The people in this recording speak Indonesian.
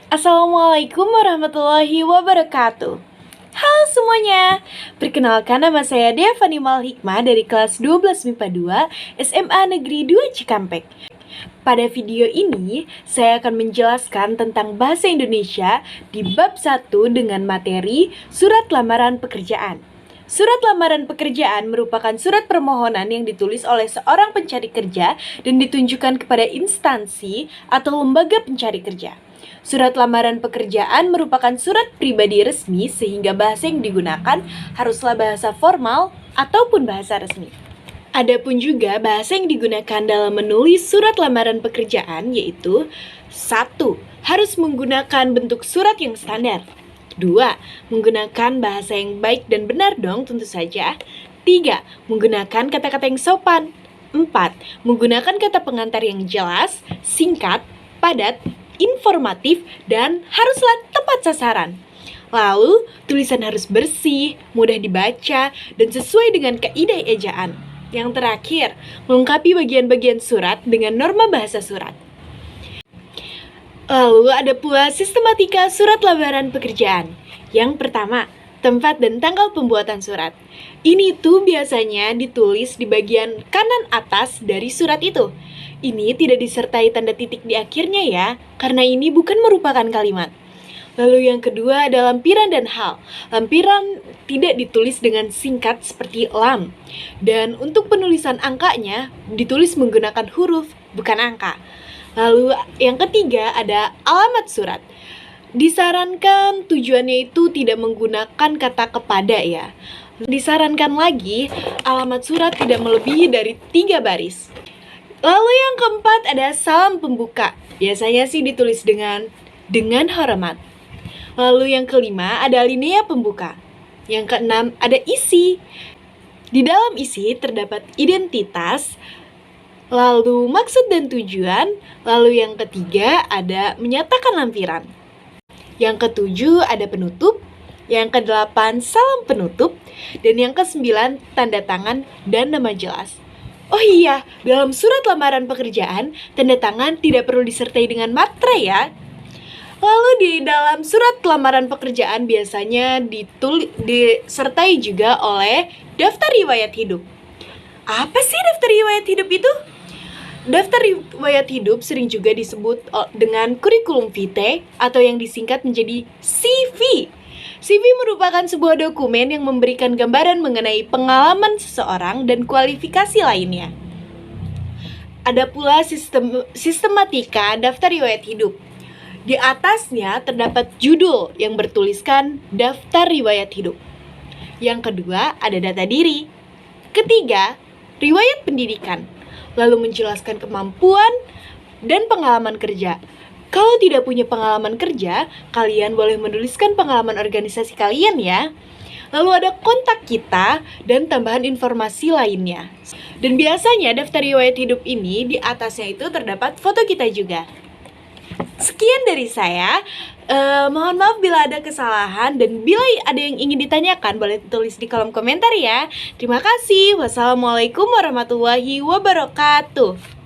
Assalamualaikum warahmatullahi wabarakatuh. Halo semuanya, perkenalkan nama saya Devani Malhikmah dari kelas 12 MIPA 2 SMA Negeri 2 Cikampek. Pada video ini, saya akan menjelaskan tentang bahasa Indonesia di bab 1 dengan materi Surat Lamaran Pekerjaan. Surat lamaran pekerjaan merupakan surat permohonan yang ditulis oleh seorang pencari kerja dan ditunjukkan kepada instansi atau lembaga pencari kerja. Surat lamaran pekerjaan merupakan surat pribadi resmi sehingga bahasa yang digunakan haruslah bahasa formal ataupun bahasa resmi. Adapun juga bahasa yang digunakan dalam menulis surat lamaran pekerjaan yaitu 1. Harus menggunakan bentuk surat yang standar. 2. Menggunakan bahasa yang baik dan benar dong tentu saja. 3. Menggunakan kata-kata yang sopan. 4. Menggunakan kata pengantar yang jelas, singkat, padat, informatif, dan haruslah tepat sasaran. Lalu, tulisan harus bersih, mudah dibaca, dan sesuai dengan kaidah ejaan. Yang terakhir, melengkapi bagian-bagian surat dengan norma bahasa surat. Lalu ada pula sistematika surat lamaran pekerjaan. Yang pertama, tempat dan tanggal pembuatan surat. Ini tuh biasanya ditulis di bagian kanan atas dari surat itu. Ini tidak disertai tanda titik di akhirnya ya, karena ini bukan merupakan kalimat. Lalu yang kedua ada lampiran dan hal. Lampiran tidak ditulis dengan singkat seperti lam. Dan untuk penulisan angkanya ditulis menggunakan huruf, bukan angka. Lalu yang ketiga ada alamat surat. Disarankan tujuannya itu tidak menggunakan kata kepada ya. Disarankan lagi alamat surat tidak melebihi dari 3 baris. Lalu yang keempat ada salam pembuka. Biasanya sih ditulis dengan hormat. Lalu yang kelima ada alinea pembuka. Yang keenam ada isi. Di dalam isi terdapat identitas, lalu maksud dan tujuan. Lalu yang ketiga ada menyatakan lampiran. Yang ketujuh ada penutup. Yang kedelapan salam penutup. Dan yang kesembilan tanda tangan dan nama jelas. Oh iya, dalam surat lamaran pekerjaan, tanda tangan tidak perlu disertai dengan materai ya. Lalu di dalam surat lamaran pekerjaan biasanya disertai juga oleh daftar riwayat hidup. Apa sih daftar riwayat hidup itu? Daftar riwayat hidup sering juga disebut dengan kurikulum vitae atau yang disingkat menjadi CV. CV merupakan sebuah dokumen yang memberikan gambaran mengenai pengalaman seseorang dan kualifikasi lainnya. Ada pula sistematika daftar riwayat hidup. Di atasnya terdapat judul yang bertuliskan daftar riwayat hidup. Yang kedua ada data diri. Ketiga, riwayat pendidikan. Lalu menjelaskan kemampuan dan pengalaman kerja. Kalau tidak punya pengalaman kerja, kalian boleh menuliskan pengalaman organisasi kalian ya. Lalu ada kontak kita dan tambahan informasi lainnya. Dan biasanya daftar riwayat hidup ini di atasnya itu terdapat foto kita juga. Sekian dari saya. Mohon maaf bila ada kesalahan dan bila ada yang ingin ditanyakan boleh tulis di kolom komentar ya. Terima kasih. Wassalamualaikum warahmatullahi wabarakatuh.